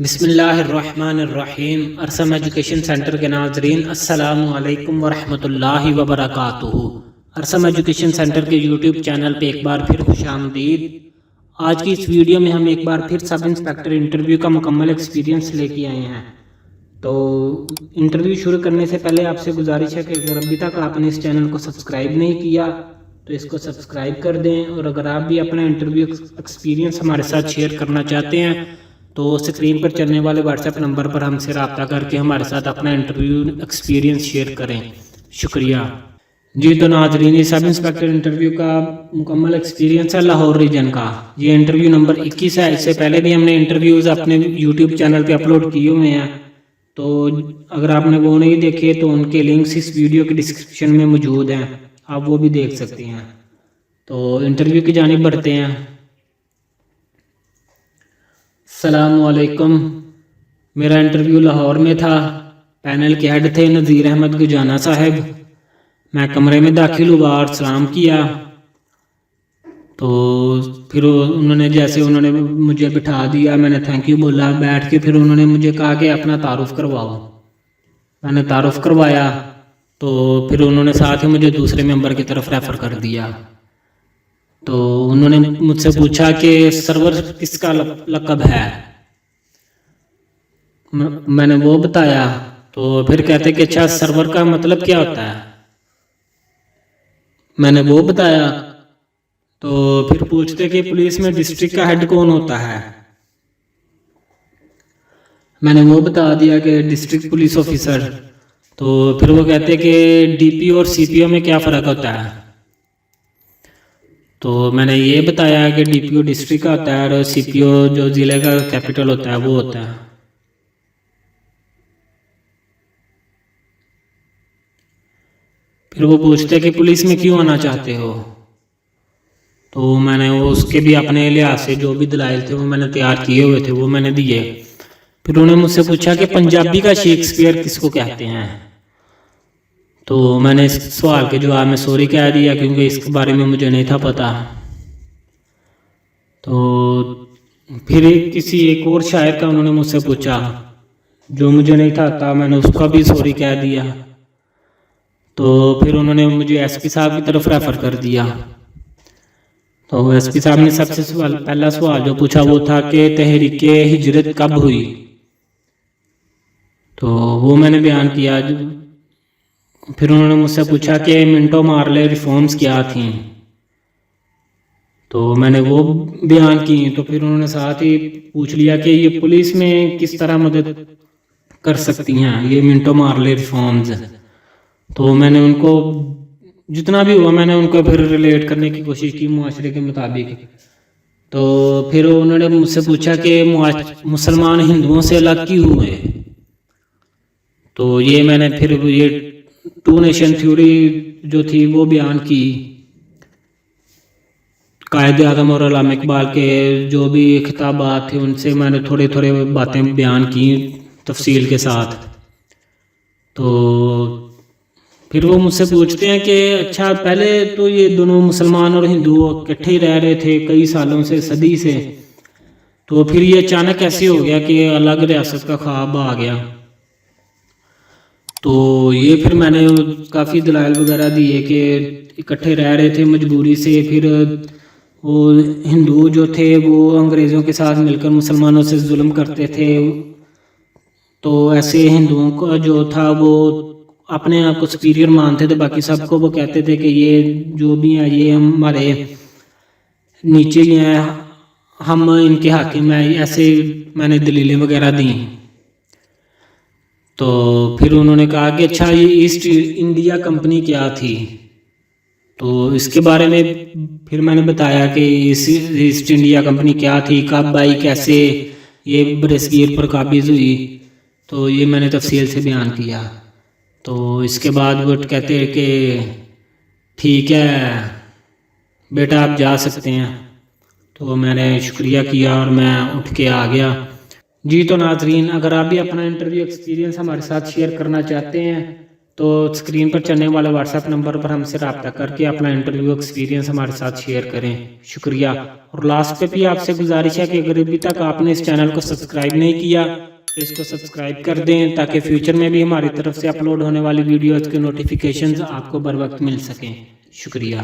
بسم اللہ الرحمن الرحیم۔ ارسم ایجوکیشن سینٹر کے ناظرین السلام علیکم ورحمۃ اللہ وبرکاتہ۔ ارسم ایجوکیشن سینٹر کے یوٹیوب چینل پہ ایک بار پھر خوش آمدید۔ آج کی اس ویڈیو میں ہم ایک بار پھر سب انسپیکٹر انٹرویو کا مکمل ایکسپیرینس لے کے آئے ہیں۔ تو انٹرویو شروع کرنے سے پہلے آپ سے گزارش ہے کہ اگر ابھی تک آپ نے اس چینل کو سبسکرائب نہیں کیا تو اس کو سبسکرائب کر دیں، اور اگر آپ بھی اپنا انٹرویو ایکسپیرینس ہمارے ساتھ شیئر کرنا چاہتے ہیں تو سکرین پر چلنے والے واٹس ایپ نمبر پر ہم سے رابطہ کر کے ہمارے ساتھ اپنا انٹرویو ایکسپیرینس شیئر کریں۔ شکریہ جی۔ تو ناظرین، یہ سب انسپیکٹر انٹرویو کا مکمل ایکسپیرینس ہے لاہور ریجن کا۔ یہ انٹرویو نمبر 21 ہے۔ اس سے پہلے بھی ہم نے انٹرویوز اپنے یوٹیوب چینل پہ اپلوڈ کیے ہوئے ہیں، تو اگر آپ نے وہ نہیں دیکھے تو ان کے لنکس اس ویڈیو کے ڈسکرپشن میں موجود ہیں، آپ وہ بھی دیکھ سکتے ہیں۔ تو انٹرویو کی جانب بڑھتے ہیں۔ السلام علیکم، میرا انٹرویو لاہور میں تھا۔ پینل کے ہیڈ تھے نذیر احمد گجانا صاحب۔ میں کمرے میں داخل ہوا اور سلام کیا، تو پھر انہوں نے مجھے بٹھا دیا، میں نے تھینک یو بولا، بیٹھ کے پھر انہوں نے مجھے کہا کہ اپنا تعارف کرواؤ۔ میں نے تعارف کروایا تو پھر انہوں نے ساتھ ہی مجھے دوسرے ممبر کی طرف ریفر کر دیا۔ تو انہوں نے مجھ سے پوچھا کہ سرور کس کا لقب ہے؟ میں نے وہ بتایا، تو پھر کہتے کہ اچھا سرور کا مطلب کیا ہوتا ہے؟ میں نے وہ بتایا، تو پھر پوچھتے کہ پولیس میں ڈسٹرکٹ کا ہیڈ کون ہوتا ہے؟ میں نے وہ بتا دیا کہ ڈسٹرکٹ پولیس آفیسر۔ تو پھر وہ کہتے کہ ڈی پی اور سی پی او میں کیا فرق ہوتا ہے؟ تو میں نے یہ بتایا کہ ڈی پی او ڈسٹرکٹ کا ہوتا ہے اور سی پی او جو ضلع کا کیپٹل ہوتا ہے وہ ہوتا ہے۔ پھر وہ پوچھتے کہ پولیس میں کیوں آنا چاہتے ہو؟ تو میں نے اس کے بھی اپنے لحاظ سے جو بھی دلائل تھے وہ میں نے تیار کیے ہوئے تھے، وہ میں نے دیے۔ پھر انہوں نے مجھ سے پوچھا کہ پنجابی کا شیکسپیئر کس کو کہتے ہیں؟ تو میں نے اس سوال کے جواب میں سوری کہہ دیا، کیونکہ اس کے بارے میں مجھے نہیں تھا پتا۔ تو پھر کسی ایک اور شاعر کا انہوں نے مجھ سے پوچھا جو مجھے نہیں تھا آتا، میں نے اس کا بھی سوری کہہ دیا۔ تو پھر انہوں نے مجھے ایس پی صاحب کی طرف ریفر کر دیا۔ تو ایس پی صاحب نے سب سے پہلا سوال جو پوچھا وہ تھا کہ تحریک ہجرت کب ہوئی؟ تو وہ میں نے بیان کیا۔ پھر انہوں نے مجھ سے پوچھا کہ منٹو مارلے ریفارمز کیا تھیں؟ تو میں نے وہ بیان کی۔ تو پھر انہوں نے ساتھ ہی پوچھ لیا کہ یہ پولیس میں کس طرح مدد کر سکتی ہیں یہ منٹو مارلے ریفارمز؟ تو میں نے ان کو جتنا بھی ہوا میں نے ان کو پھر ریلیٹ کرنے کی کوشش کی معاشرے کے مطابق۔ تو پھر انہوں نے مجھ سے پوچھا کہ مسلمان ہندوؤں سے الگ کیوں ہوئے؟ تو یہ میں نے پھر یہ ٹو نیشن تھیوری جو تھی وہ بیان کی۔ قائد اعظم اور علامہ اقبال کے جو بھی خطابات تھے ان سے میں نے تھوڑے باتیں بیان کی تفصیل کے ساتھ۔ تو پھر وہ مجھ سے پوچھتے ہیں کہ اچھا پہلے تو یہ دونوں مسلمان اور ہندو اکٹھے ہی رہ رہے تھے کئی سالوں سے، صدی سے، تو پھر یہ اچانک کیسے ہو گیا کہ الگ ریاست کا خواب آ گیا؟ تو یہ پھر میں نے کافی دلائل وغیرہ دیے کہ اکٹھے رہ رہے تھے مجبوری سے۔ پھر وہ ہندو جو تھے وہ انگریزوں کے ساتھ مل کر مسلمانوں سے ظلم کرتے تھے، تو ایسے ہندوؤں کا جو تھا وہ اپنے آپ کو سپیریئر مانتے تھے باقی سب کو، وہ کہتے تھے کہ یہ جو بھی ہیں یہ ہمارے نیچے ہی ہیں، ہم ان کے حاکم ہیں، ایسے میں نے دلیلیں وغیرہ دیں۔ تو پھر انہوں نے کہا کہ اچھا یہ ایسٹ انڈیا کمپنی کیا تھی؟ تو اس کے بارے میں پھر میں نے بتایا کہ ایسٹ انڈیا کمپنی کیا تھی، کب آئی، کیسے یہ برصغیر پر قابض ہوئی، تو یہ میں نے تفصیل سے بیان کیا۔ تو اس کے بعد وہ کہتے ہیں کہ ٹھیک ہے بیٹا آپ جا سکتے ہیں۔ تو میں نے شکریہ کیا اور میں اٹھ کے آ گیا۔ جی تو ناظرین، اگر آپ بھی اپنا انٹرویو ایکسپیرینس ہمارے ساتھ شیئر کرنا چاہتے ہیں تو اسکرین پر چلنے والے واٹس ایپ نمبر پر ہم سے رابطہ کر کے اپنا انٹرویو ایکسپیرینس ہمارے ساتھ شیئر کریں. شکریہ. اور لاسٹ پہ بھی آپ سے گزارش ہے کہ اگر ابھی تک آپ نے اس چینل کو سبسکرائب نہیں کیا تو اس کو سبسکرائب کر دیں تاکہ فیوچر میں بھی ہماری طرف سے اپلوڈ ہونے والی ویڈیوز کے نوٹیفیکیشنز آپ کو بر وقت مل سکیں. شکریہ.